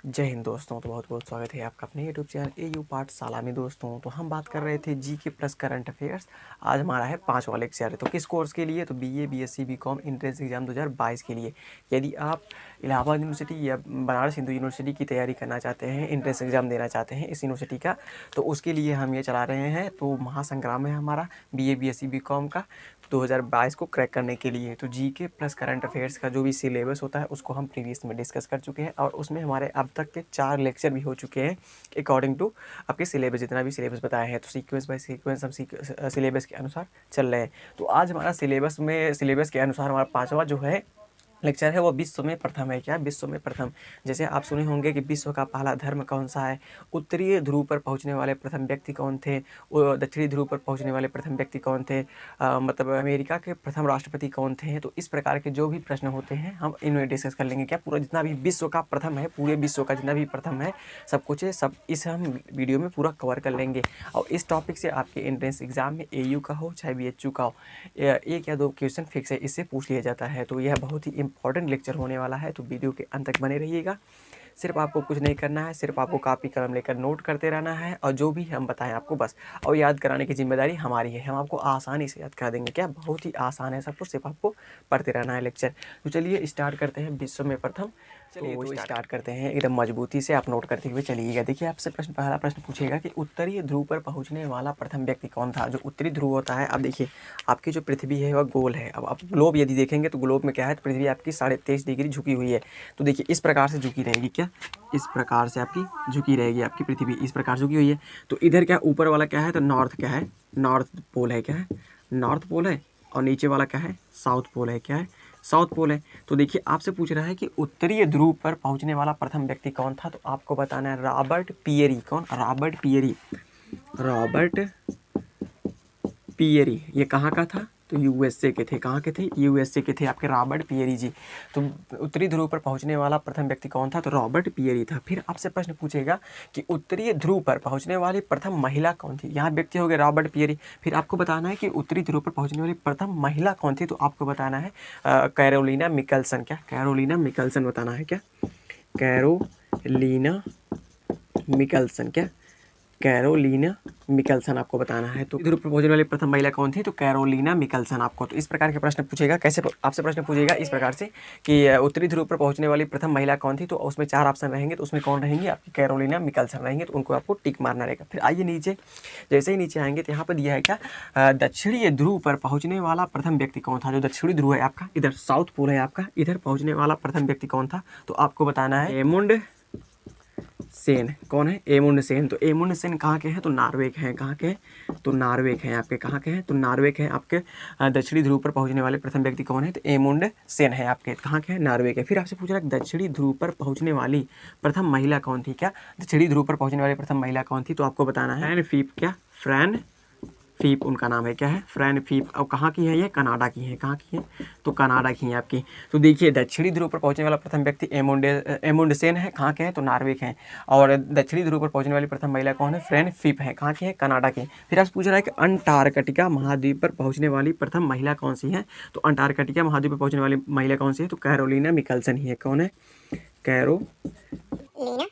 जय हिंद दोस्तों। तो बहुत बहुत स्वागत है आपका अपने यूट्यूब चैनल एयू पाठशाला में। दोस्तों तो हम बात कर रहे थे जीके प्लस करंट अफेयर्स। आज हमारा है 5वां लेक्चर है। तो किस कोर्स के लिए? तो BA BSc BCom entrance exam 2022 के लिए। यदि आप इलाहाबाद यूनिवर्सिटी या बनारस हिंदू यूनिवर्सिटी की तैयारी करना चाहते हैं, एंट्रेंस एग्जाम देना चाहते हैं इस यूनिवर्सिटी का, तो उसके लिए हम ये चला रहे हैं। तो महासंग्राम है हमारा बीए बीएससी बीकॉम का 2022 को क्रैक करने के लिए। तो जीके प्लस करंट अफेयर्स का जो भी सिलेबस होता है उसको हम प्रीवियस में डिस्कस कर चुके हैं और उसमें हमारे अब तक के 4 लेक्चर भी हो चुके हैं अकॉर्डिंग टू आपके सिलेबस, जितना भी सिलेबस बताया है। तो सीक्वेंस बाय सीक्वेंस हम सिलेबस के अनुसार चल रहे हैं। तो आज हमारा सिलेबस के अनुसार हमारा 5वां जो है लेक्चर है वो विश्व में प्रथम है। क्या? विश्व में प्रथम। जैसे आप सुने होंगे कि विश्व का पहला धर्म कौन सा है, उत्तरीय ध्रुव पर पहुंचने वाले प्रथम व्यक्ति कौन थे, दक्षिणी ध्रुव पर पहुंचने वाले प्रथम व्यक्ति कौन थे, मतलब अमेरिका के प्रथम राष्ट्रपति कौन थे। तो इस प्रकार के जो भी प्रश्न होते हैं हम इनमें डिस्कस कर लेंगे। क्या पूरा जितना भी विश्व का प्रथम है, पूरे विश्व का जितना भी प्रथम है सब कुछ है, सब इस हम वीडियो में पूरा कवर कर लेंगे। और इस टॉपिक से आपके एंट्रेंस एग्जाम में एयू का हो चाहे बीएचयू का हो, एक या दो क्वेश्चन फिक्स है, इससे पूछ लिया जाता है। तो यह बहुत ही इंपॉर्टेंट लेक्चर होने वाला है। तो वीडियो के अंत तक बने रहिएगा। सिर्फ आपको कुछ नहीं करना है, सिर्फ आपको कॉपी कलम लेकर नोट करते रहना है और जो भी हम बताएं आपको बस और याद कराने की जिम्मेदारी हमारी है। हम आपको आसानी से याद करा देंगे। क्या? बहुत ही आसान है सब कुछ, सिर्फ आपको पढ़ते रहना है लेक्चर। तो चलिए स्टार्ट करते हैं विश्व में प्रथम। तो स्टार्ट करते हैं एकदम मजबूती से, आप नोट करते हुए चलिएगा। देखिए आपसे पहला प्रश्न पूछेगा कि उत्तरीय ध्रुव पर पहुंचने वाला प्रथम व्यक्ति कौन था। जो उत्तरी ध्रुव होता है, अब देखिए आपकी जो पृथ्वी है वह गोल है। अब आप ग्लोब यदि देखेंगे तो ग्लोब में क्या है, तो पृथ्वी आपकी 23.5 डिग्री झुकी हुई है। तो देखिए इस प्रकार से झुकी रहेगी। क्या? इस प्रकार से आपकी झुकी रहेगी, आपकी पृथ्वी इस प्रकार झुकी हुई है। तो इधर क्या ऊपर वाला क्या है, तो नॉर्थ क्या है, नॉर्थ पोल है। क्या है? नॉर्थ पोल है। और नीचे वाला क्या है, साउथ पोल है। क्या है? साउथ पोल है। तो देखिए आपसे पूछ रहा है कि उत्तरीय ध्रुव पर पहुंचने वाला प्रथम व्यक्ति कौन था। तो आपको बताना है रॉबर्ट पियरी। कौन? Robert Peary. रॉबर्ट पियरी ये कहाँ का था, तो यूएसए के थे। कहाँ के थे? यूएसए के थे आपके रॉबर्ट पियरी जी। तो उत्तरी ध्रुव पर पहुंचने वाला प्रथम व्यक्ति कौन था, तो रॉबर्ट पियरी था। फिर आपसे प्रश्न पूछेगा कि उत्तरीय ध्रुव पर पहुंचने वाली प्रथम महिला कौन थी। यहाँ व्यक्ति हो गए रॉबर्ट पियरी। फिर आपको बताना है कि उत्तरी ध्रुव पर पहुंचने वाली प्रथम महिला कौन थी। तो आपको बताना है कैरोलिना मिकल्सन। क्या? कैरोलिना मिकल्सन बताना है। क्या? कैरोलिना मिकल्सन। क्या? कैरोलिना मिकल्सन आपको बताना है। तो ध्रुव पर पहुंचने वाली प्रथम महिला कौन थी, तो कैरोलिना मिकल्सन आपको। तो इस प्रकार के प्रश्न पूछेगा। कैसे आपसे प्रश्न पूछेगा इस प्रकार से कि उत्तरी ध्रुव पर पहुंचने वाली प्रथम महिला कौन थी। तो उसमें 4 ऑप्शन रहेंगे, तो उसमें कौन रहेंगी, आपकी कैरोलिना मिकल्सन रहेंगे। तो उनको आपको टिक मारना रहेगा। फिर आइए नीचे, जैसे ही नीचे आएंगे तो यहाँ पर दिया है क्या, दक्षिणी ध्रुव पर पहुंचने वाला प्रथम व्यक्ति कौन था। जो दक्षिणी ध्रुव है आपका, इधर साउथ पोल है आपका, इधर पहुंचने वाला प्रथम व्यक्ति कौन था। तो आपको बताना है एमुंड सेन। कौन है? एमुंड सेन। तो एमुंड सेन कहाँ के हैं, तो नॉर्वे के हैं। कहाँ के हैं, तो नॉर्वे के हैं आपके। कहाँ के हैं, तो नॉर्वे के हैं आपके। दक्षिणी ध्रुव पर पहुंचने वाले प्रथम व्यक्ति कौन है, तो एमुंड सेन है आपके। कहाँ के हैं, नॉर्वे के। फिर आपसे पूछ रहा है दक्षिणी ध्रुव पर पहुंचने वाली प्रथम महिला कौन थी। क्या? दक्षिणी ध्रुव पर पहुंचने वाली प्रथम महिला कौन थी। तो आपको बताना है फ्रैन फीप। क्या? फ्रैन फीप उनका नाम है। क्या है? फ्रैन फीप। और कहाँ की है ये, कनाडा की है। कहाँ की है, तो कनाडा की है आपकी। तो देखिए दक्षिणी ध्रुव पर पहुंचने वाला प्रथम व्यक्ति एमुंडसेन है। कहाँ के हैं, तो नॉर्वे के हैं। और दक्षिणी ध्रुव पर पहुंचने वाली प्रथम महिला कौन है, फ्रैन फीप है। कहाँ की है, कनाडा की। फिर आपसे पूछ रहा है कि अंटार्कटिका महाद्वीप पर पहुंचने वाली प्रथम महिला कौन सी है। तो अंटार्कटिका महाद्वीप पर पहुंचने वाली महिला कौन सी है, तो कैरोलिना मिकल्सन ही है। कौन है? कैरोलिना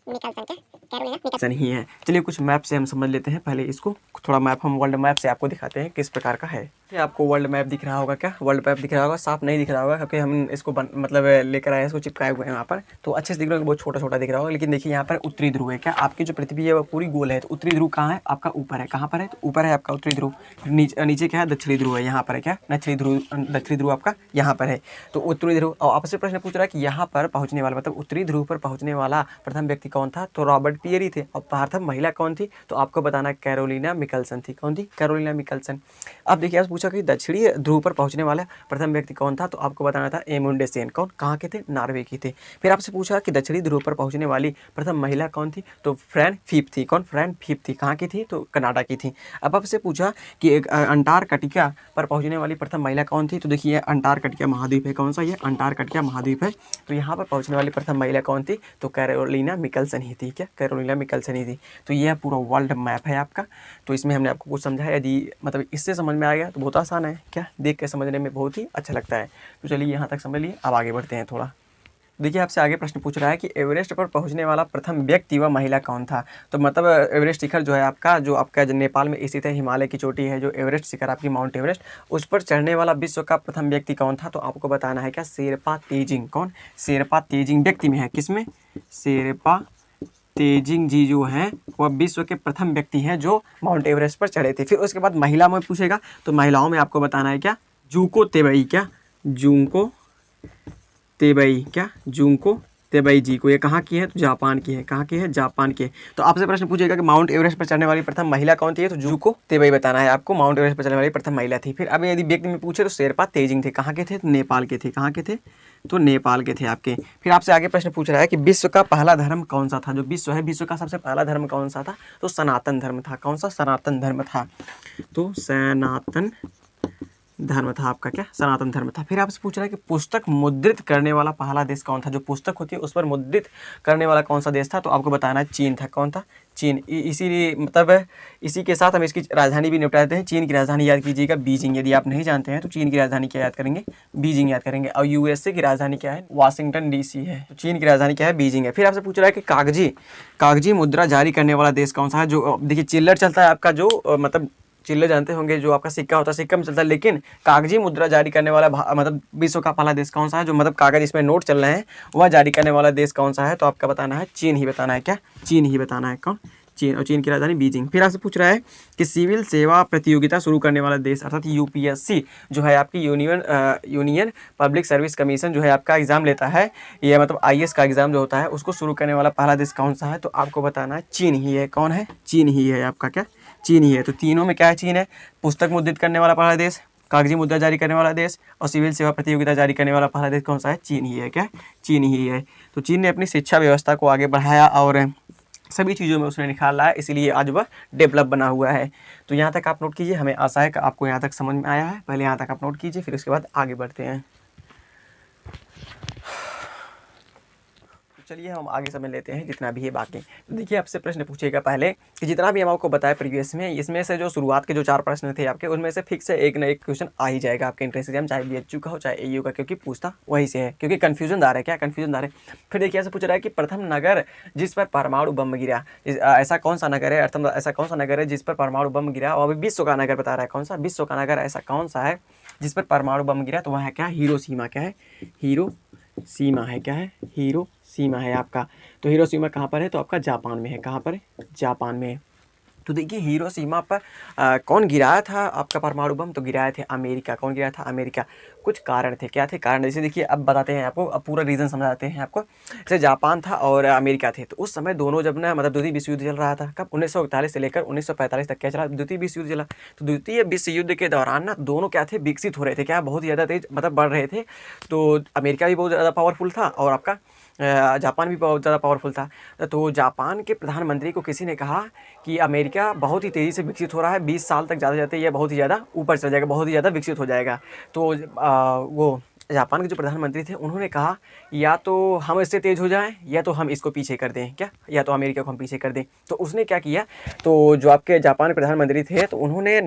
मिकल्सन। क्या? कैरोलिना मिकल्सन ही है। चलिए कुछ मैप से हम समझ लेते हैं। पहले इसको थोड़ा मैप हम वर्ल्ड मैप से आपको दिखाते हैं किस प्रकार का है। आपको वर्ल्ड मैप दिख रहा होगा। क्या? वर्ल्ड मैप दिख रहा होगा। साफ नहीं दिख रहा होगा क्योंकि हम इसको मतलब लेकर आए, इसको चिपकाए हुए हैं वहाँ पर, तो अच्छे से दिख रहा होगा। बहुत छोटा छोटा दिख रहा होगा। लेकिन देखिए यहाँ पर उत्तरी ध्रुव है। क्या? आपकी जो पृथ्वी है वो पूरी गोल है। तो उत्तरी ध्रुव कहाँ है, आपका ऊपर है। कहाँ पर है, तो ऊपर है आपका उत्तरी ध्रुव। नीचे क्या है, दक्षिणी ध्रुव है। यहाँ पर है। क्या? दक्षिणी ध्रुव आपका यहाँ पर है। तो उत्तरी ध्रुव। और आपसे प्रश्न पूछ रहा है कि यहाँ पर पहुँचने वाला, मतलब उत्तरी ध्रुव पर पहुँचने वाला प्रथम व्यक्ति कौन था, तो रॉबर्ट पियरी थे। और प्रथम महिला कौन थी, तो आपको बताना कैरोलिना मिकल्सन थी। कौन थी? कैरोलिना मिकल्सन। अब देखिए आपसे पूछा कि दक्षिणी ध्रुव पर पहुंचने वाला प्रथम व्यक्ति कौन था, तो आपको बताना था एमुंड सेन। कौन? कहाँ के थे, नॉर्वे की थे। फिर आपसे पूछा कि दक्षिणी ध्रुव पर पहुंचने वाली प्रथम महिला कौन थी, तो फ्रैन फीप थी। कौन? फ्रैन फीप थी। कहाँ की थी, तो कनाडा की थी। अब आपसे पूछा कि अंटार्कटिका पर पहुंचने वाली प्रथम महिला कौन थी, तो देखिए अंटार्कटिका महाद्वीप है। कौन सा? ये अंटार्कटिका महाद्वीप है। तो यहाँ पर पहुंचने वाली प्रथम महिला कौन थी, तो कैरोलिना मिकल्सन ही थी। क्या? कैरोलिना मिकल्सन ही थी। तो यह पूरा वर्ल्ड मैप है आपका। तो इसमें हमने आपको कुछ समझाया। यदि मतलब इससे समझ में आ गया तो बहुत आसान है। क्या? देख के समझने में बहुत ही अच्छा लगता है। तो चलिए यहाँ तक समझ लिए, अब आगे बढ़ते हैं थोड़ा। देखिए आपसे आगे प्रश्न पूछ रहा है कि एवरेस्ट पर पहुंचने वाला प्रथम व्यक्ति व महिला कौन था। तो मतलब एवरेस्ट शिखर जो है आपका, जो आपका जो नेपाल में स्थित है, हिमालय की चोटी है जो एवरेस्ट शिखर आपकी माउंट एवरेस्ट, उस पर चढ़ने वाला विश्व का प्रथम व्यक्ति कौन था। तो आपको बताना है क्या, शेरपा तेजिंग। कौन? शेरपा तेजिंग व्यक्ति में है, किसमें? शेरपा तेजिंग जी जो हैं वह विश्व के प्रथम व्यक्ति हैं जो माउंट एवरेस्ट पर चढ़े थे। फिर उसके बाद महिला में पूछेगा, तो महिलाओं में आपको बताना है क्या, जूको तेबई। क्या? जूको तेबई। क्या? जूको तेबई जी को। ये कहाँ की है? तो जापान की है। कहाँ की है? जापान की है। तो आपसे प्रश्न पूछेगा कि माउंट एवरेस्ट पर चढ़ने वाली प्रथम महिला कौन थी, तो जूको तेबई बताना है आपको, माउंट एवरेस्ट पर चढ़ने वाली प्रथम महिला थी। फिर अब यदि व्यक्ति में पूछे तो शेरपा तेजिंग थे। कहाँ के थे? तो नेपाल के थे। कहाँ के थे? तो नेपाल के थे आपके। फिर आपसे आगे प्रश्न पूछ रहा है कि विश्व का पहला धर्म कौन सा था। जो विश्व है, विश्व का सबसे पहला धर्म कौन सा था, तो सनातन धर्म था। कौन सा? सनातन धर्म था। तो सनातन धर्म था आपका, क्या? सनातन धर्म था। फिर आपसे पूछ रहा है कि पुस्तक मुद्रित करने वाला पहला देश कौन था। जो पुस्तक होती है उस पर मुद्रित करने वाला कौन सा देश था, तो आपको बताना है चीन था। कौन था? चीन। इसीलिए मतलब इसी के साथ हम इसकी राजधानी भी निपटा देते हैं। चीन की राजधानी याद कीजिएगा, बीजिंग। यदि आप नहीं जानते हैं तो चीन की राजधानी क्या याद करेंगे? बीजिंग याद करेंगे। और यूएसए की राजधानी क्या है? वाशिंगटन डीसी है। तो चीन की राजधानी क्या है? बीजिंग है। फिर आपसे पूछ रहा है कि कागजी मुद्रा जारी करने वाला देश कौन सा है। जो देखिए चिल्लर चलता है आपका, जो मतलब चिल्ले जानते होंगे, जो आपका सिक्का होता है, सिक्का में चलता है, लेकिन कागजी मुद्रा जारी करने वाला मतलब विश्व का पहला देश कौन सा है, जो मतलब कागज इसमें नोट चल रहे हैं वह जारी करने वाला देश कौन सा है, तो आपका बताना है चीन ही बताना है। क्या? चीन ही बताना है। कौन? चीन। और चीन की राजधानी बीजिंग। फिर आपसे पूछ रहा है कि सिविल सेवा प्रतियोगिता शुरू करने वाला देश, अर्थात यूपीएससी जो है आपकी यूनियन पब्लिक सर्विस कमीशन जो है आपका एग्जाम लेता है, यह मतलब आईएएस का एग्जाम जो होता है उसको शुरू करने वाला पहला देश कौन सा है, तो आपको बताना है चीन ही है। कौन है? चीन ही है आपका। क्या? चीन ही है। तो तीनों में क्या है? चीन है। पुस्तक मुद्रित करने वाला पहला देश, कागजी मुद्रा जारी करने वाला देश, और सिविल सेवा प्रतियोगिता जारी करने वाला पहला देश कौन सा है? चीन ही है। क्या? चीन ही है। तो चीन ने अपनी शिक्षा व्यवस्था को आगे बढ़ाया और सभी चीज़ों में उसने निखार लाया, इसलिए आज वह डेवलप बना हुआ है। तो यहाँ तक आप नोट कीजिए। हमें आशा है कि आपको यहाँ तक समझ में आया है। पहले यहाँ तक आप नोट कीजिए, फिर उसके बाद आगे बढ़ते हैं। चलिए हम आगे समझ लेते हैं जितना भी है बाकी। तो देखिए आपसे प्रश्न पूछेगा पहले कि जितना भी हम आपको बताया प्रीवियस में, इसमें से जो शुरुआत के जो 4 प्रश्न थे आपके, उनमें से फिक्स है एक ना एक क्वेश्चन आ ही जाएगा आपके एंट्रेंस एग्जाम, चाहे बीएचयू का हो चाहे एयू का, क्योंकि पूछता वहीं से है, क्योंकि कन्फ्यूजनदार है। क्या कन्फ्यूजनदार है? फिर देखिए ऐसे पूछ रहा है कि प्रथम नगर जिस पर परमाणु बम गिरा, ऐसा कौन सा नगर है, अर्थात ऐसा कौन सा नगर है जिस पर परमाणु बम गिरा, और अभी विश्व का नगर बता रहा है। कौन सा? विश्व का नगर ऐसा कौन सा है जिस पर परमाणु बम गिरा, तो वह है क्या? हिरोशिमा। क्या है? हिरोशिमा है। क्या है? हिरोशिमा है आपका। तो हिरोशिमा कहाँ पर है, तो आपका जापान में है। कहाँ पर है? जापान में है। तो देखिए हिरोशिमा पर कौन गिराया था आपका परमाणु बम, तो गिराए थे अमेरिका। कौन गिराया था? अमेरिका। कुछ कारण थे। क्या थे कारण? जैसे देखिए अब बताते हैं आपको, अब पूरा रीज़न समझाते हैं आपको। जैसे जापान था और अमेरिका थे, तो उस समय दोनों जब ना मतलब द्वितीय विश्व युद्ध चल रहा था। कब? 1941 से लेकर 1945 तक क्या चला? द्वितीय विश्व युद्ध चला। तो द्वितीय विश्व युद्ध के दौरान ना दोनों क्या थे? विकसित हो रहे थे। क्या? बहुत ज़्यादा तेज मतलब बढ़ रहे थे। तो अमेरिका भी बहुत ज़्यादा पावरफुल था और आपका जापान भी बहुत ज़्यादा पावरफुल था। तो जापान के प्रधानमंत्री को किसी ने कहा कि अमेरिका बहुत ही तेज़ी से विकसित हो रहा है, 20 साल तक जाते जाते यह बहुत ही ज़्यादा ऊपर चल जाएगा, बहुत ही ज़्यादा विकसित हो जाएगा। तो वो जापान के जो प्रधानमंत्री थे उन्होंने कहा या तो हम इससे तेज़ हो जाएं या तो हम इसको पीछे कर दें। क्या? या तो अमेरिका को हम पीछे कर दें। तो उसने क्या किया, तो जो आपके जापान के प्रधानमंत्री थे, तो उन्होंने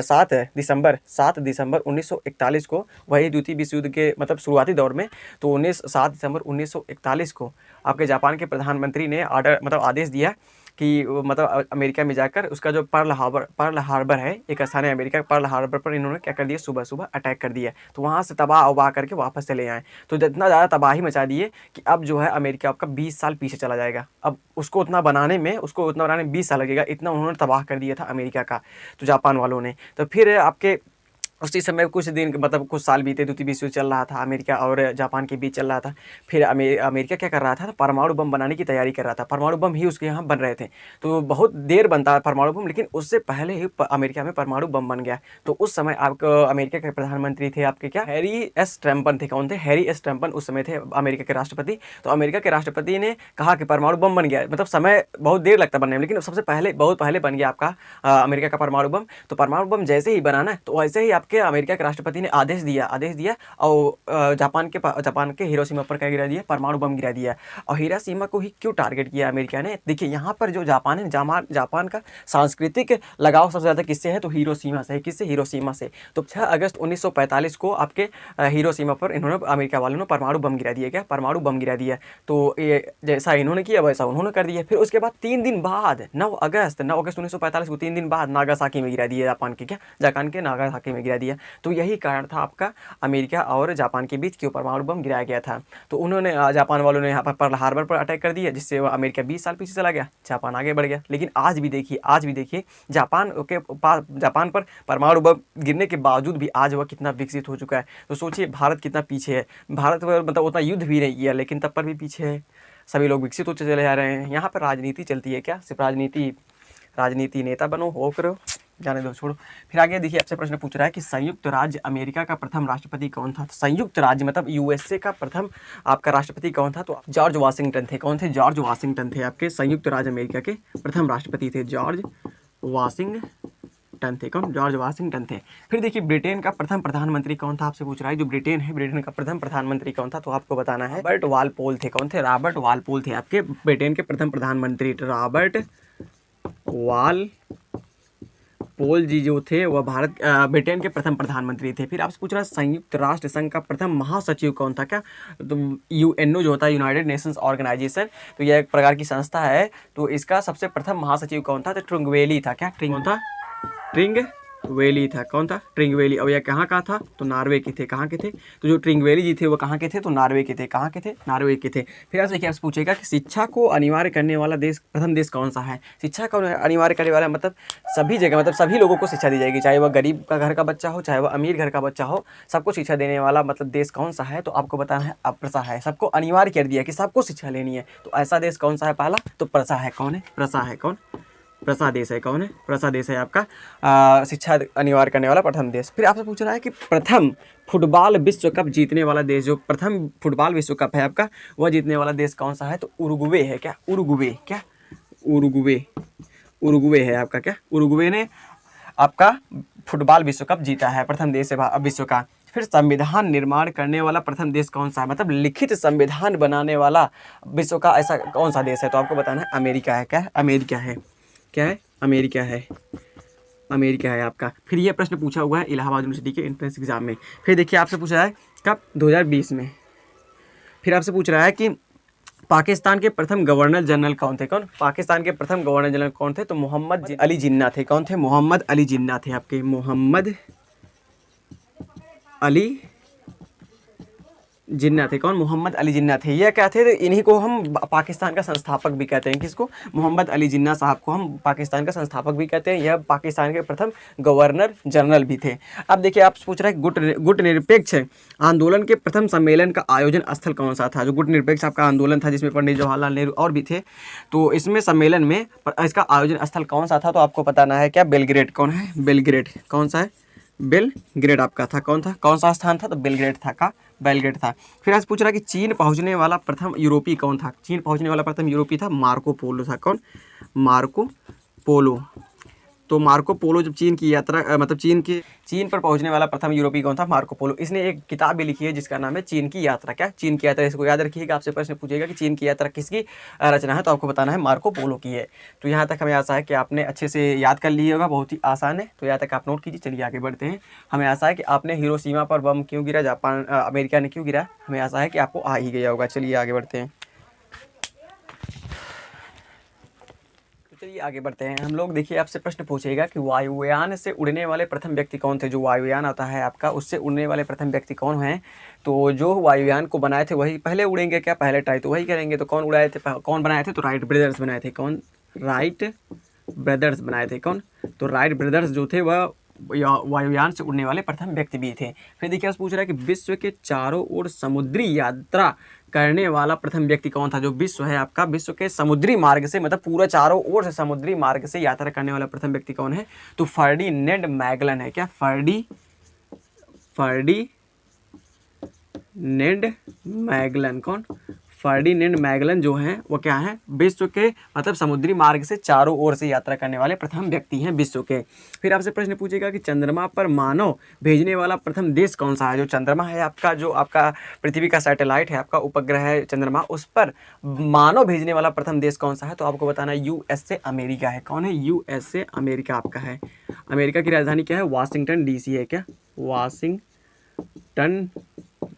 7 दिसंबर 1941 को, वही द्वितीय विश्व युद्ध के मतलब शुरुआती दौर में, तो 7 दिसंबर 1941 को आपके जापान के प्रधानमंत्री ने ऑर्डर मतलब आदेश दिया कि मतलब अमेरिका में जाकर उसका जो पर्ल हार्बर है, एक स्थान है अमेरिका, पर्ल हार्बर पर इन्होंने क्या कर दिया, सुबह सुबह अटैक कर दिया। तो वहाँ से तबाह उबाह करके वापस चले आए। तो इतना ज़्यादा तबाही मचा दिए कि अब जो है अमेरिका आपका 20 साल पीछे चला जाएगा। अब उसको उतना बनाने में 20 साल लगेगा, इतना उन्होंने तबाह कर दिया था अमेरिका का, तो जापान वालों ने। तो फिर आपके उसी समय कुछ दिन मतलब कुछ साल बीते, द्वितीय विश्व युद्ध चल रहा था, अमेरिका और जापान के बीच चल रहा था। फिर अमेरिका क्या कर रहा था, परमाणु बम बनाने की तैयारी कर रहा था। परमाणु बम ही उसके यहाँ बन रहे थे, तो बहुत देर बनता है परमाणु बम, लेकिन उससे पहले ही अमेरिका में परमाणु बम बन गया। तो उस समय आपको अमेरिका के प्रधानमंत्री थे आपके क्या, हैरी एस ट्रम्पन थे। कौन थे? हैरी एस ट्रम्पन उस समय थे अमेरिका के राष्ट्रपति। तो अमेरिका के राष्ट्रपति ने कहा कि परमाणु बम बन गया, मतलब समय बहुत देर लगता बनने में, लेकिन सबसे पहले बहुत पहले बन गया आपका अमेरिका का परमाणु बम। तो परमाणु बम जैसे ही बनाना, तो वैसे ही आपके आपके अमेरिका के राष्ट्रपति ने आदेश दिया और जापान के हिरोशिमा पर क्या गिरा दिया, परमाणु बम गिरा दिया। और हिरोशिमा को ही क्यों टारगेट किया अमेरिका ने? देखिए यहाँ पर जो जापान है, जापान का सांस्कृतिक लगाव सबसे ज़्यादा किससे है? तो हिरोशिमा से है। किससे? हिरोशिमा से। तो 6 अगस्त 1945 को आपके हिरोशिमा पर इन्होंने, अमेरिका वालों ने परमाणु बम गिरा दिया। क्या? परमाणु बम गिरा दिया। तो ये जैसा इन्होंने किया वैसा उन्होंने कर दिया। फिर उसके बाद 3 दिन बाद 9 अगस्त 1945 को 3 दिन बाद नागासाकी में गिरा दिया जापान के नागासाकी में गिरा दिया। तो यही कारण था आपका अमेरिका और जापान के बीच क्यों परमाणु बम गिराया गया था। तो उन्होंने जापान वालों ने यहाँ पर पर्ल हार्बर पर अटैक कर दिया, जिससे अमेरिका 20 साल पीछे चला गया, जापान आगे बढ़ गया। लेकिन आज भी देखिए जापान पर परमाणु बम गिरने के बावजूद भी आज वह कितना विकसित हो चुका है। तो सोचिए भारत कितना पीछे है। भारत मतलब उतना युद्ध भी नहीं किया, लेकिन तब पर भी पीछे है। सभी लोग विकसित होते चले जा रहे हैं। यहाँ पर राजनीति चलती है क्या? सिर्फ राजनीति नेता बनो, हो करो, जाने दो, छोड़ो। फिर आगे देखिए, आपसे प्रश्न पूछ रहा है कि संयुक्त राज्य अमेरिका का प्रथम राष्ट्रपति कौन था? संयुक्त राज्य मतलब यूएसए का प्रथम आपका राष्ट्रपति कौन था? तो जॉर्ज वाशिंगटन थे। कौन थे? जॉर्ज वाशिंगटन थे आपके संयुक्त राज्य अमेरिका के प्रथम राष्ट्रपति थे। जॉर्ज वाशिंगटन थे। कौन? जॉर्ज वाशिंगटन थे। फिर देखिए, ब्रिटेन का प्रथम प्रधानमंत्री कौन था? आपसे पूछ रहा है जो ब्रिटेन है, ब्रिटेन का प्रथम प्रधानमंत्री कौन था? तो आपको बताना है रॉबर्ट वालपोल थे। कौन थे? रॉबर्ट वालपोल थे आपके ब्रिटेन के प्रथम प्रधानमंत्री। रॉबर्ट वालपोल जी जो थे वह ब्रिटेन के प्रथम प्रधानमंत्री थे। फिर आपसे पूछ रहा है संयुक्त राष्ट्र संघ का प्रथम महासचिव कौन था? क्या? तो यूएनओ जो होता है, यूनाइटेड नेशंस ऑर्गेनाइजेशन, तो यह एक प्रकार की संस्था है। तो इसका सबसे प्रथम महासचिव कौन था? तो ट्रिंगवेली था। क्या? ट्रिंगवेली था। कौन था? ट्रिंगवेली। और यह कहाँ का था? तो नॉर्वे के थे। कहाँ के थे? तो जो ट्रिंगवेली जी थे वो कहाँ के थे? तो नॉर्वे के थे। कहाँ के थे? नॉर्वे के थे। फिर आपसे क्या पूछेगा कि शिक्षा को अनिवार्य करने वाला प्रथम देश कौन सा है? शिक्षा को अनिवार्य करने वाला मतलब सभी जगह, मतलब सभी लोगों को शिक्षा दी जाएगी, चाहे वह गरीब का घर का बच्चा हो, चाहे वह अमीर घर का बच्चा हो, सबको शिक्षा देने वाला मतलब देश कौन सा है? तो आपको बताना है प्रसा है। सबको अनिवार्य कर दिया कि सबको शिक्षा लेनी है। तो ऐसा देश कौन सा है? पहला तो प्रसा है। कौन है? प्रसा है। कौन? प्रसा देश है। कौन है? प्रसा देश है आपका शिक्षा अनिवार्य करने वाला प्रथम देश। फिर आपसे पूछ रहा है कि प्रथम फुटबॉल विश्व कप जीतने वाला देश, जो प्रथम फुटबॉल विश्व कप है आपका, वह जीतने वाला देश कौन सा है? तो उरुग्वे है। क्या? उरुग्वे। क्या? उरुग्वे है आपका। क्या? उरुग्वे ने आपका फुटबॉल विश्व कप जीता है, प्रथम देश है विश्व का। फिर संविधान निर्माण करने वाला प्रथम देश कौन सा है? मतलब लिखित संविधान बनाने वाला विश्व का ऐसा कौन सा देश है? तो आपको बताना है अमेरिका है। क्या? अमेरिका है। क्या है? अमेरिका है। अमेरिका है आपका। फिर ये प्रश्न पूछा हुआ है इलाहाबाद यूनिवर्सिटी के एंट्रेंस एग्जाम में। फिर देखिए, आपसे पूछा है कब? 2020 में। फिर आपसे पूछ रहा है कि पाकिस्तान के प्रथम गवर्नर जनरल कौन थे? कौन? पाकिस्तान के प्रथम गवर्नर जनरल कौन थे? तो मोहम्मद अली जिन्ना थे। कौन थे? मोहम्मद अली जिन्ना थे आपके। मोहम्मद अली जिन्ना थे। कौन? मोहम्मद अली जिन्ना थे। ये क्या थे? इन्हीं को हम पाकिस्तान का संस्थापक भी कहते हैं। किसको? मोहम्मद अली जिन्ना साहब को हम पाकिस्तान का संस्थापक भी कहते हैं। यह पाकिस्तान के प्रथम गवर्नर जनरल भी थे। अब देखिए, आप पूछ रहे हैं गुटनिरपेक्ष आंदोलन के प्रथम सम्मेलन का आयोजन स्थल कौन सा था? जो गुटनिरपेक्ष आपका आंदोलन था, जिसमें पंडित जवाहरलाल नेहरू और भी थे, तो इसमें सम्मेलन में इसका आयोजन स्थल कौन सा था? तो आपको बताना है क्या? बेलग्रेड। कौन है? बेलग्रेड। कौन सा है? बेलग्रेड आपका था। कौन था? कौन सा स्थान था? तो बेलग्रेड था। फिर आज पूछ रहा है कि चीन पहुंचने वाला प्रथम यूरोपीय कौन था? चीन पहुंचने वाला प्रथम यूरोपीय था मार्को पोलो था। कौन? Marco Polo. तो मार्को पोलो जब चीन की यात्रा मतलब चीन पर पहुंचने वाला प्रथम यूरोपीय कौन था? Marco Polo. इसने एक किताब भी लिखी है जिसका नाम है चीन की यात्रा। क्या? चीन की यात्रा। इसको याद रखिएगा, आपसे प्रश्न पूछेगा कि चीन की यात्रा किसकी रचना है, तो आपको बताना है मार्को पोलो की है। तो यहाँ तक हमें आशा है कि आपने अच्छे से याद कर लिया होगा, बहुत ही आसान है। तो यहाँ तक आप नोट कीजिए। चलिए आगे बढ़ते हैं। हमें आशा है कि आपने हिरोशिमा पर बम क्यों गिरा, अमेरिका ने क्यों गिरा, हमें आशा है कि आपको आ ही गया होगा। चलिए आगे बढ़ते हैं। चलिए आगे बढ़ते हैं हम लोग। देखिए, आपसे प्रश्न पूछेगा कि वायुयान से उड़ने वाले प्रथम व्यक्ति कौन थे? जो वायुयान आता है आपका, उससे उड़ने वाले प्रथम व्यक्ति कौन हैं? तो जो वायुयान को बनाए थे वही पहले उड़ेंगे। क्या? पहले ट्राई तो वही करेंगे। तो कौन उड़ाए थे? कौन बनाए थे? तो राइट ब्रदर्स बनाए थे। कौन? राइट ब्रदर्स बनाए थे। कौन? तो राइट ब्रदर्स जो थे वह वायुयान से उड़ने वाले प्रथम व्यक्ति भी थे। फिर देखिए, आप पूछ रहा है कि विश्व के चारों ओर समुद्री यात्रा करने वाला प्रथम व्यक्ति कौन था? जो विश्व है आपका, विश्व के समुद्री मार्ग से मतलब पूरा चारों ओर से समुद्री मार्ग से यात्रा करने वाला प्रथम व्यक्ति कौन है? तो फर्डिनेंड मैगलन है। क्या? Ferdinand Magellan. कौन? फर्डिनेंड मैगलन जो हैं वो क्या है, विश्व के मतलब समुद्री मार्ग से चारों ओर से यात्रा करने वाले प्रथम व्यक्ति हैं विश्व के। फिर आपसे प्रश्न पूछेगा कि चंद्रमा पर मानव भेजने वाला प्रथम देश कौन सा है। जो चंद्रमा है आपका, जो आपका पृथ्वी का सैटेलाइट है, आपका उपग्रह है चंद्रमा, उस पर मानव भेजने वाला प्रथम देश कौन सा है, तो आपको बताना है यूएसए अमेरिका है। कौन है, यूएसए अमेरिका आपका है। अमेरिका की राजधानी क्या है, वाशिंगटन डीसी है। क्या, वाशिंगटन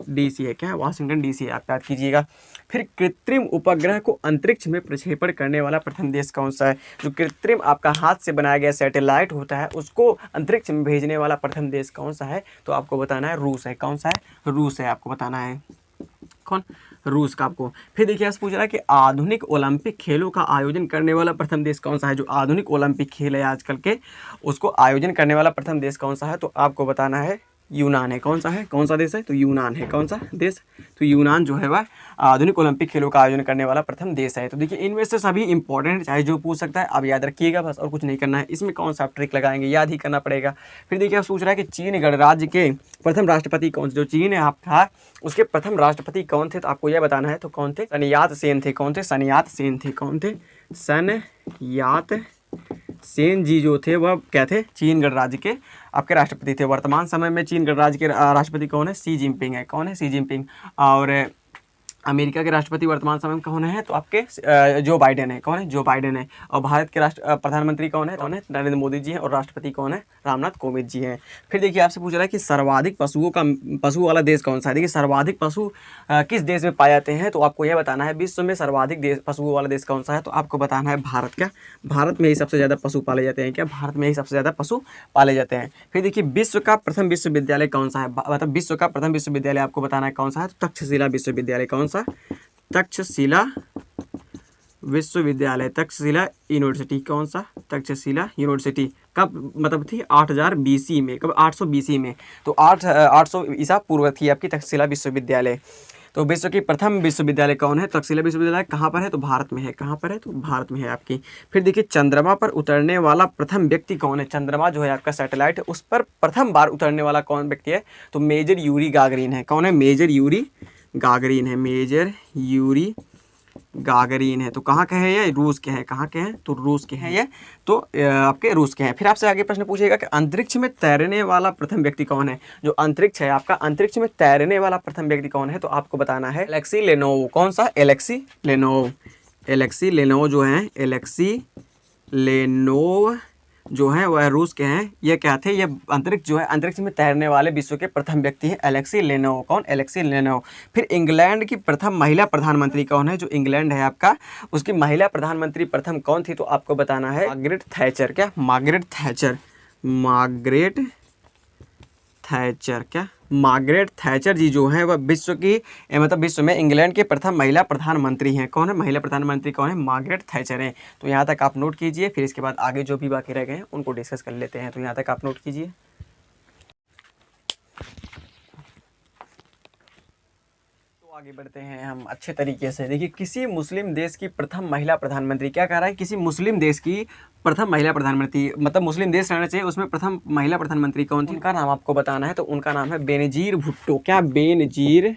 डीसी है। क्या है, वाशिंगटन डीसी है, आप याद कीजिएगा। फिर कृत्रिम उपग्रह को अंतरिक्ष में प्रक्षेपण करने वाला प्रथम देश कौन सा है। जो कृत्रिम आपका हाथ से बनाया गया सैटेलाइट होता है उसको अंतरिक्ष में भेजने वाला प्रथम देश कौन सा है, तो आपको बताना है रूस है। कौन सा है, रूस है, आपको बताना है। कौन, रूस का आपको। फिर देखिए आपसे पूछ रहा है कि आधुनिक ओलंपिक खेलों का आयोजन करने वाला प्रथम देश कौन सा है। जो आधुनिक ओलंपिक खेल है आजकल के, उसको आयोजन करने वाला प्रथम देश कौन सा है, तो आपको बताना है यूनान है। कौन सा है, कौन सा देश है, तो यूनान है। कौन सा देश, तो यूनान जो है वह आधुनिक ओलंपिक खेलों का आयोजन करने वाला प्रथम देश है। तो देखिए इनमें से सभी इंपॉर्टेंट, चाहे जो पूछ सकता है आप याद रखिएगा बस, और कुछ नहीं करना है। इसमें कौन सा आप ट्रिक लगाएंगे, याद ही करना पड़ेगा। फिर देखिए आप पूछ रहा है कि चीन गणराज्य के प्रथम राष्ट्रपति कौन थे। जो चीन है आपका, उसके प्रथम राष्ट्रपति कौन थे, तो आपको यह बताना है। तो कौन थे, सन यात सेन थे। कौन थे, सन यात सेन थे। कौन थे, सन यात सेन जी जो थे वह क्या थे, चीन गणराज्य के आपके राष्ट्रपति थे। वर्तमान समय में चीन गणराज्य के राष्ट्रपति कौन है, शी जिनपिंग है। कौन है, शी जिनपिंग। और अमेरिका के राष्ट्रपति वर्तमान समय में कौन है, तो आपके जो बाइडेन है। कौन है, जो बाइडेन है। और भारत के प्रधानमंत्री कौन है, नरेंद्र मोदी जी हैं। और राष्ट्रपति कौन है, रामनाथ कोविंद जी हैं। फिर देखिए आपसे पूछ रहा है कि सर्वाधिक पशु वाला देश कौन सा है। देखिए सर्वाधिक पशु किस देश में पाए जाते हैं, तो आपको यह बताना है विश्व में सर्वाधिक पशुओं वाला देश कौन सा है, तो आपको बताना है भारत। का, भारत में ही सबसे ज़्यादा पशु पाले जाते हैं। क्या, भारत में ही सबसे ज़्यादा पशु पाले जाते हैं। फिर देखिए विश्व का प्रथम विश्वविद्यालय कौन सा है, मतलब विश्व का प्रथम विश्वविद्यालय आपको बताना है कौन सा है, तो तक्षशिला विश्वविद्यालय। कौन सा, तक्षशिला विश्वविद्यालय, तक्षशिला यूनिवर्सिटी। कौन सा, तक्षशिला यूनिवर्सिटी। कब मतलब थी, 8000 BC में। कब, 800 BC में। तो 800 ईसा पूर्व थी आपकी तक्षशिला विश्वविद्यालय। तो विश्व की प्रथम विश्वविद्यालय कौन है, तक्षशिला विश्वविद्यालय। कहाँ पर है, तो भारत में है। कहाँ पर है, तो भारत में है आपकी। फिर देखिए चंद्रमा पर उतरने वाला प्रथम व्यक्ति कौन है। चंद्रमा जो है आपका सैटेलाइट है, उस पर प्रथम बार उतरने वाला कौन व्यक्ति है, तो मेजर यूरी गागरिन है। कौन है, मेजर यूरी गागरिन है। मेजर यूरी गागरिन है। तो कहाँ के हैं ये, रूस के हैं। कहाँ के हैं, तो रूस के हैं ये, तो आपके रूस के हैं। फिर आपसे आगे प्रश्न पूछेगा कि अंतरिक्ष में तैरने वाला प्रथम व्यक्ति कौन है। जो अंतरिक्ष है आपका, अंतरिक्ष में तैरने वाला प्रथम व्यक्ति कौन है, तो आपको बताना है एलेक्सी लेनोव। कौन सा, एलेक्सी लेनोव। एलेक्सी लेनोव जो है, एलेक्सी लेनोव जो है वह रूस के हैं। ये क्या थे, ये अंतरिक्ष जो है, अंतरिक्ष में तैरने वाले विश्व के प्रथम व्यक्ति हैं एलेक्सी लेनोव। कौन, एलेक्सी लेनोव। फिर इंग्लैंड की प्रथम महिला प्रधानमंत्री कौन है। जो इंग्लैंड है आपका, उसकी महिला प्रधानमंत्री प्रथम कौन थी, तो आपको बताना है मार्गरेट थैचर। क्या, मार्गरेट थैचर। Margaret Thatcher. क्या, मार्गरेट थैचर जी जो है वह विश्व की मतलब विश्व में इंग्लैंड के प्रथम महिला प्रधानमंत्री हैं। कौन है, महिला प्रधानमंत्री कौन है, मार्गरेट थैचर हैं। तो यहाँ तक आप नोट कीजिए, फिर इसके बाद आगे जो भी बाकी रह गए हैं उनको डिस्कस कर लेते हैं। तो यहाँ तक आप नोट कीजिए। तो आगे बढ़ते हैं हम अच्छे तरीके से। देखिए किसी मुस्लिम देश की प्रथम महिला प्रधानमंत्री, क्या कह रहा है, किसी मुस्लिम देश की प्रथम महिला प्रधानमंत्री, मतलब मुस्लिम देश रहना चाहिए, उसमें प्रथम महिला प्रधानमंत्री कौन थी, उनका नाम आपको बताना है। तो उनका नाम है बेनजीर भुट्टो। क्या, बेनजीर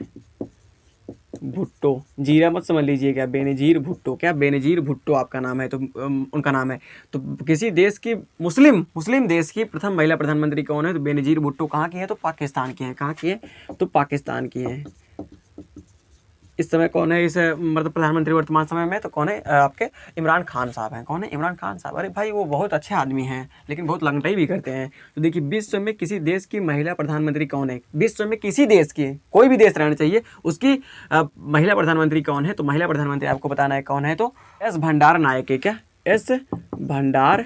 भुट्टो। जीरा मत समझ लीजिएगा, बेनजीर भुट्टो। क्या, बेनजीर भुट्टो आपका नाम है। तो उनका नाम है। तो किसी देश की मुस्लिम देश की प्रथम महिला प्रधानमंत्री कौन है, तो बेनजीर भुट्टो। कहाँ की है, तो पाकिस्तान की है। कहाँ की है, तो पाकिस्तान की है। इस समय कौन है, इस मतलब प्रधानमंत्री वर्तमान समय में, तो कौन है, आपके इमरान खान साहब हैं। कौन है, इमरान खान साहब। अरे भाई वो बहुत अच्छे आदमी हैं, लेकिन बहुत लंगटाई भी करते हैं। तो देखिए विश्व में किसी देश की महिला प्रधानमंत्री कौन है, विश्व में किसी देश की, कोई भी देश रहना चाहिए, उसकी महिला प्रधानमंत्री कौन है, तो महिला प्रधानमंत्री आपको बताना है कौन है, तो एस भंडार नायके। क्या, एस भंडार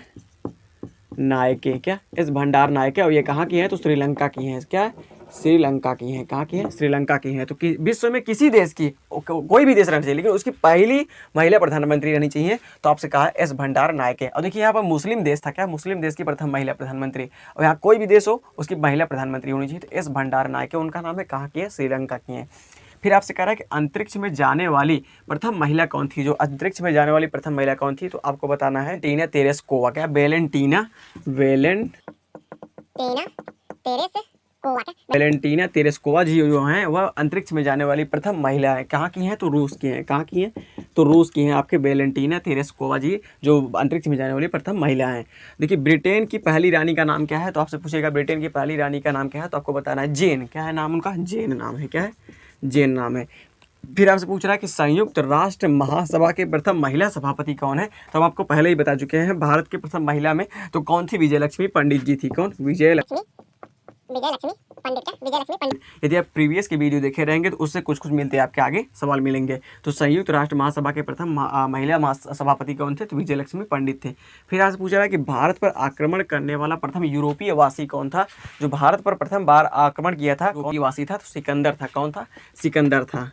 नायके। क्या, एस भंडार नायके। और ये कहाँ की है, तो श्रीलंका की हैं। क्या, श्रीलंका की हैं। कहाँ की है, श्रीलंका की हैं। तो विश्व में किसी देश की, कोई भी देश रहना चाहिए, लेकिन उसकी पहली महिला प्रधानमंत्री रहनी चाहिए। तो आपसे कहा है एस भंडार नायके। और देखिए यहाँ पर मुस्लिम देश था। क्या, मुस्लिम देश की प्रथम महिला प्रधानमंत्री। और यहाँ कोई भी देश हो उसकी महिला प्रधानमंत्री होनी चाहिए, तो एस भंडार नायके उनका नाम है। कहाँ की है, श्रीलंका की है। फिर आपसे कह रहा है कि अंतरिक्ष में जाने वाली प्रथम महिला कौन थी। जो अंतरिक्ष में जाने वाली प्रथम महिला कौन थी, तो आपको बताना है टीना तेरेस्कोवा। क्या, वेलेंटीना तेरेस वैलेंटीना तेरेस्कोवा जी जो हैं वह अंतरिक्ष में जाने वाली प्रथम महिला है। कहाँ की हैं? तो रूस की हैं। कहाँ की हैं? तो रूस की हैं आपके वैलेंटीना तेरेस्कोवा जी, जो अंतरिक्ष में जाने वाली प्रथम महिला हैं। देखिए ब्रिटेन की पहली रानी का नाम क्या है? तो आपसे पूछेगा ब्रिटेन की पहली रानी का नाम क्या है, तो आपको बताना है जेन। क्या है नाम उनका? जेन नाम है। क्या है? जेन नाम है। फिर आपसे पूछ रहा है कि संयुक्त राष्ट्र महासभा के प्रथम महिला सभापति कौन है? तो हम आपको पहले ही बता चुके हैं, भारत की प्रथम महिला में तो कौन थी? विजयलक्ष्मी पंडित जी थी। कौन? विजयलक्ष्मी पंडित। यदि आप प्रीवियस की वीडियो देखे रहेंगे तो उससे कुछ कुछ मिलते हैं, आपके आगे सवाल मिलेंगे। तो संयुक्त राष्ट्र महासभा के प्रथम महिला सभापति कौन थे? तो विजयलक्ष्मी पंडित थे। फिर आपसे पूछा रहा है कि भारत पर आक्रमण करने वाला प्रथम यूरोपीय वासी कौन था? जो भारत पर प्रथम बार आक्रमण किया था यूरोपीय वासी था, तो सिकंदर था। कौन था? सिकंदर था।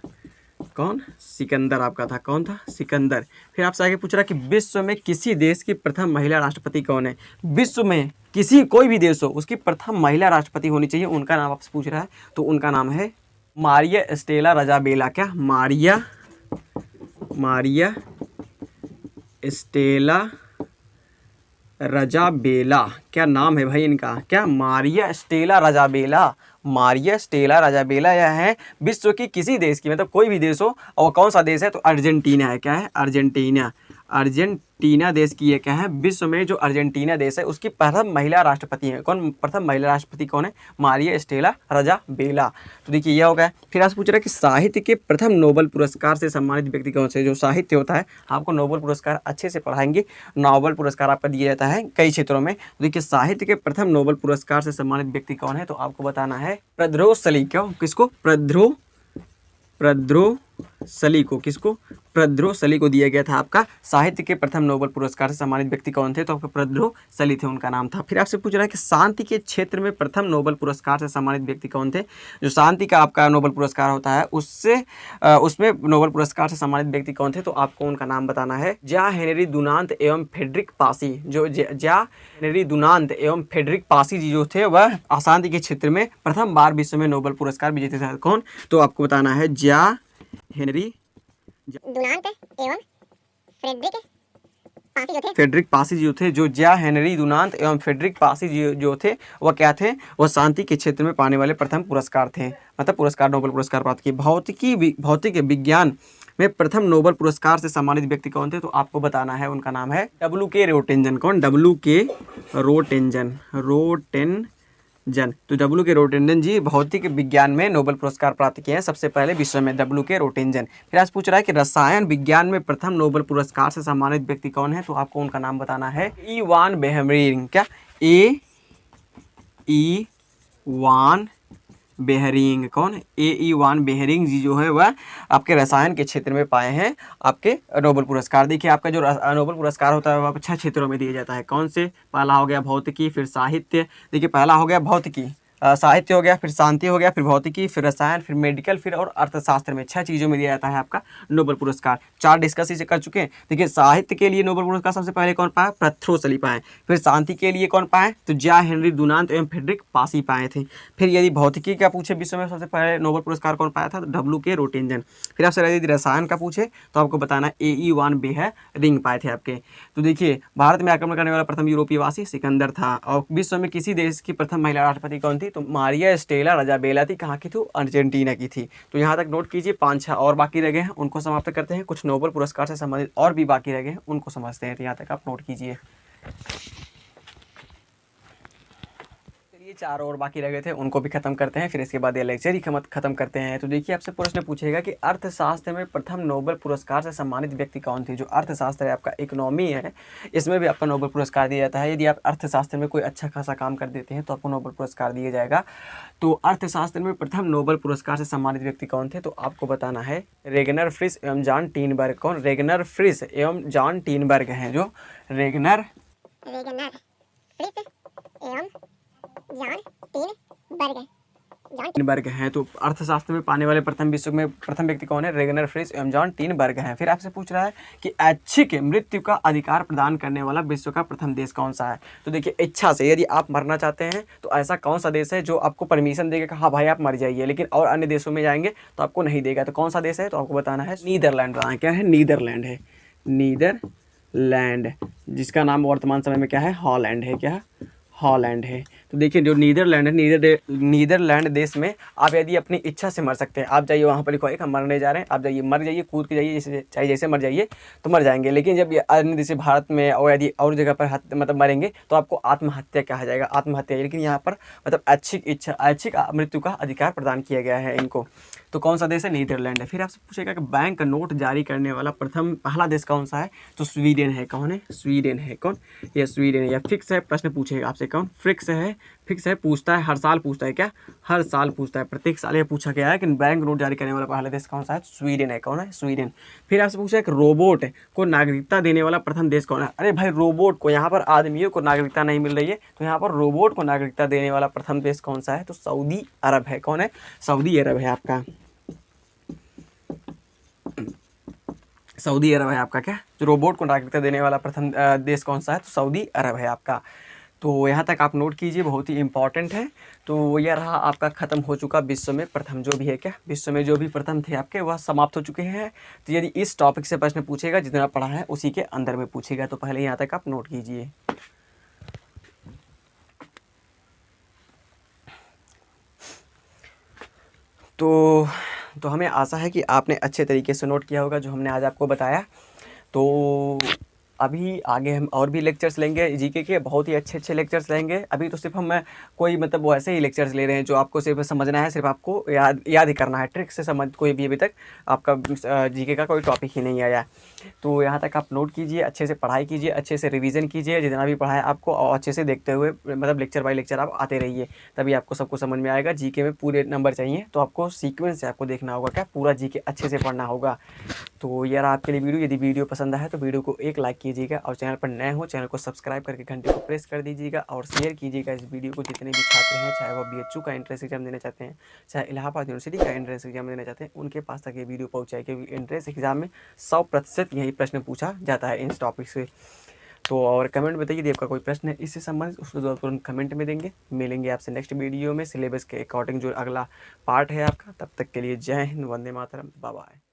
कौन? सिकंदर आपका था। कौन था? सिकंदर। फिर आपसे आगे पूछ रहा है कि विश्व में किसी देश की प्रथम महिला राष्ट्रपति कौन है? विश्व में किसी कोई भी देश हो उसकी प्रथम महिला राष्ट्रपति होनी चाहिए, उनका नाम आपसे पूछ रहा है। तो उनका नाम है मारिया एस्टेला रजाबेला। क्या? Maria Estela Rajabela. क्या नाम है भाई इनका? क्या? Maria Stella Rajabela. Maria Stella Rajabela यह है विश्व की किसी देश की, मतलब कोई भी देश हो, और कौन सा देश है? तो अर्जेंटीना है। क्या है? अर्जेंटीना। अर्जेंटीना देश की ये क्या है? विश्व में जो अर्जेंटीना देश है उसकी प्रथम महिला राष्ट्रपति है। कौन प्रथम महिला राष्ट्रपति कौन है? मारिया स्टेला रजाबेला। तो देखिए यह हो गया। फिर आपसे पूछ रहा है कि साहित्य के प्रथम नोबेल पुरस्कार से सम्मानित व्यक्ति कौन से? जो साहित्य होता है, आपको नोबेल पुरस्कार अच्छे से पढ़ाएंगे। नोबेल पुरस्कार आपका दिया जाता है कई क्षेत्रों में। तो देखिए साहित्य के प्रथम नोबेल पुरस्कार से सम्मानित व्यक्ति कौन है? तो आपको बताना है प्रेद्रो सली। क्यों? किसको? प्रेद्रो सली को। किसको? प्रेद्रो सली को दिया गया था आपका साहित्य के प्रथम नोबेल पुरस्कार से सम्मानित व्यक्ति कौन थे? तो आपका प्रेद्रो सली थे, उनका नाम था। फिर आपसे पूछ रहा है कि शांति के क्षेत्र में प्रथम नोबेल पुरस्कार से सम्मानित व्यक्ति कौन थे? जो शांति का आपका नोबेल पुरस्कार होता है उसमें नोबेल पुरस्कार से सम्मानित व्यक्ति कौन थे? तो आपको उनका नाम बताना है ज्या हेनरी दुनांत एवं फ्रेडरिक पासी। जो ज्या हेनरी दुनांत एवं फ्रेडरिक पासी जी जो थे वह शांति के क्षेत्र में प्रथम बार विश्व में नोबेल पुरस्कार विजेते थे। कौन? तो आपको बताना है ज्या हेनरी दुनांत एवं फ्रेडरिक पासी जी थे। जो ज्या हेनरी दुनांत एवं फ्रेडरिक पासी जी जो थे वह क्या थे? वह शांति के क्षेत्र में पाने वाले प्रथम पुरस्कार थे, मतलब पुरस्कार नोबेल पुरस्कार प्राप्त किए। भौतिक विज्ञान में प्रथम नोबेल पुरस्कार से सम्मानित व्यक्ति कौन थे? तो आपको बताना है उनका नाम है W.K. रोटेंजन। कौन? W.K. रोटेंजन। तो W.K. रोटेंजन जी भौतिक विज्ञान में नोबेल पुरस्कार प्राप्त किए हैं सबसे पहले विश्व में, W.K. रोटेंजन। फिर आज पूछ रहा है कि रसायन विज्ञान में प्रथम नोबेल पुरस्कार से सम्मानित व्यक्ति कौन है? तो आपको उनका नाम बताना है इवान बेहमरीन। क्या? Ivan Behring. कौन? इवान बेहरिंग जी जो है वह आपके रसायन के क्षेत्र में पाए हैं आपके नोबेल पुरस्कार। देखिए आपका जो नोबेल पुरस्कार होता है वह 6 क्षेत्रों में दिया जाता है। कौन से? पहला हो गया भौतिकी, फिर साहित्य। देखिए पहला हो गया भौतिकी, साहित्य हो गया, फिर शांति हो गया, फिर भौतिकी, फिर रसायन, फिर मेडिकल, फिर और अर्थशास्त्र में 6 चीज़ों में दिया जाता है आपका नोबेल पुरस्कार। 4 डिस्कस इसे कर चुके हैं। देखिए साहित्य के लिए नोबेल पुरस्कार सबसे पहले कौन पाया? प्रेद्रो सली पाए। फिर शांति के लिए कौन पाए? तो ज्या हेनरी दुनांत एवं फ्रेडरिक पासी पाए थे। फिर यदि भौतिकी का पूछे विश्व में सबसे पहले नोबेल पुरस्कार कौन पाया था? तो W.K. रोटेंजन। फिर आपसे यदि रसायन का पूछे तो आपको बताना इवान बेहरिंग पाए थे आपके। तो देखिए भारत में आक्रमण करने वाला प्रथम यूरोपीय वासी सिकंदर था। और विश्व में किसी देश की प्रथम महिला राष्ट्रपति कौन थी? तो मारिया स्टेला रजाबेला थी। कहाँ की थी? अर्जेंटीना की थी। तो यहाँ तक नोट कीजिए। 5-6 और बाकी रह गए हैं, उनको समाप्त करते हैं। कुछ नोबेल पुरस्कार से संबंधित और भी बाकी रह गए हैं, उनको समझते हैं। तो यहाँ तक आप नोट कीजिए। ये 4 और बाकी रह गए थे, उनको भी खत्म करते हैं, फिर इसके बाद ये लेक्चर ही खत्म करते हैं। तो देखिए आपसे प्रश्न पूछेगा कि अर्थशास्त्र में प्रथम नोबेल पुरस्कार से सम्मानित व्यक्ति कौन थे? जो अर्थशास्त्र है आपका, इकोनॉमी है, इसमें भी आपका नोबेल पुरस्कार दिया जाता है। यदि आप अर्थशास्त्र में कोई अच्छा खासा काम कर देते हैं तो आपको नोबेल पुरस्कार दिया जाएगा। तो अर्थशास्त्र में प्रथम नोबेल पुरस्कार से सम्मानित व्यक्ति कौन थे? तो आपको बताना है रेगनर फ्रिस एवं जॉन टीनबर्ग। कौन? रेगनर फ्रिस एवं जॉन टीनबर्ग हैं। जो रेगनर फ्रिस एवं जॉन टीनबर्ग हैं। तो अर्थशास्त्र में पाने वाले विश्व में प्रथम व्यक्ति कौन है? रेगनर फ्रिस एवं जॉन टीनबर्ग हैं। फिर आपसे पूछ रहा है कि ऐच्छिक मृत्यु का अधिकार प्रदान करने वाला विश्व का प्रथम देश कौन सा है? तो देखिए इच्छा से यदि आप मरना चाहते हैं तो ऐसा कौन सा देश है जो आपको परमिशन देगा कि हाँ भाई आप मर जाइए, लेकिन और अन्य देशों में जाएंगे तो आपको नहीं देगा। तो कौन सा देश है? तो आपको बताना है नीदरलैंड। क्या है? नीदरलैंड है। नीदरलैंड, जिसका नाम वर्तमान समय में क्या है? हॉलैंड है। क्या है? हॉलैंड है। तो देखिए जो नीदरलैंड है, नीदरलैंड देश में आप यदि अपनी इच्छा से मर सकते हैं, आप जाइए वहाँ पर लिखवाइए हम मरने जा रहे हैं, आप जाइए मर जाइए, कूद के जाइए, जैसे चाहे जैसे मर जाइए तो मर जाएंगे। लेकिन जब ये अन्य जैसे भारत में और यदि और जगह पर मतलब मरेंगे तो आपको आत्महत्या कहा जाएगा, आत्महत्या। लेकिन यहाँ पर मतलब ऐच्छिक मृत्यु का अधिकार प्रदान किया गया है इनको। तो कौन सा देश है? नीदरलैंड है। फिर आपसे पूछेगा कि बैंक नोट जारी करने वाला पहला देश कौन सा है? तो स्वीडन है। कौन है? स्वीडन है। कौन? ये स्वीडन है। या फिक्स है, प्रश्न पूछेगा आपसे कौन? फिक्स है, पूछता है, हर साल पूछता है। क्या? हर साल पूछता है, प्रत्येक साल ये पूछा गया है कि बैंक नोट जारी करने वाला पहला देश कौन सा है? स्वीडन है। कौन है? स्वीडन। फिर आपसे पूछा है कि रोबोट को नागरिकता देने वाला प्रथम देश कौन है? अरे भाई रोबोट को, यहाँ पर आदमियों को नागरिकता नहीं मिल रही है, तो यहाँ पर रोबोट को नागरिकता देने वाला प्रथम देश कौन सा है? तो सऊदी अरब है। कौन है? सऊदी अरब है आपका। सऊदी अरब है आपका। क्या? जो रोबोट को नागरिकता देने वाला प्रथम देश कौन सा है? तो सऊदी अरब है आपका। तो यहाँ तक आप नोट कीजिए, बहुत ही इंपॉर्टेंट है। तो यह रहा आपका ख़त्म हो चुका विश्व में प्रथम जो भी है। क्या? विश्व में जो भी प्रथम थे आपके वह समाप्त हो चुके हैं। तो यदि इस टॉपिक से प्रश्न पूछेगा, जितना पढ़ा है उसी के अंदर में पूछेगा, तो पहले यहाँ तक आप नोट कीजिए। तो हमें आशा है कि आपने अच्छे तरीके से नोट किया होगा जो हमने आज आपको बताया। तो अभी आगे हम और भी लेक्चर्स लेंगे जीके के, बहुत ही अच्छे लेक्चर्स लेंगे। अभी तो सिर्फ हम कोई मतलब वैसे ही लेक्चर्स ले रहे हैं जो आपको सिर्फ समझना है, सिर्फ आपको याद ही करना है। ट्रिक से समझ कोई भी अभी तक आपका जीके का कोई टॉपिक ही नहीं आया। तो यहाँ तक आप नोट कीजिए, अच्छे से पढ़ाई कीजिए, अच्छे से रिवीजन कीजिए जितना भी पढ़ा है आपको, और अच्छे से देखते हुए मतलब लेक्चर बाय लेक्चर आप आते रहिए, तभी आपको सबको समझ में आएगा। जीके में पूरे नंबर चाहिए तो आपको सीक्वेंस से आपको देखना होगा, क्या पूरा जीके अच्छे से पढ़ना होगा। तो यार आपके लिए वीडियो, यदि वीडियो पसंद आया तो वीडियो को एक लाइक कीजिएगा, और चैनल पर नए हो चैनल को सब्सक्राइब करके घंटे को प्रेस कर दीजिएगा, और शेयर कीजिएगा इस वीडियो को जितने भी छात्र हैं, चाहे वो BHU का एंट्रेंस एग्जाम देना चाहते हैं, चाहे इलाहाबाद यूनिवर्सिटी का एंट्रेंस एग्जाम देना चाहते हैं, उनके पास तक ये वीडियो पहुँचाए, क्योंकि एंट्रेंस एग्जाम में 100% यही प्रश्न पूछा जाता है इन टॉपिक से। तो और कमेंट बताइए यदि आपका कोई प्रश्न है इससे संबंधित, उसको जरूर तुरंत कमेंट में देंगे। मिलेंगे आपसे नेक्स्ट वीडियो में सिलेबस के अकॉर्डिंग जो अगला पार्ट है आपका। तब तक के लिए जय हिंद, वंदे मातरम, बाय बाय।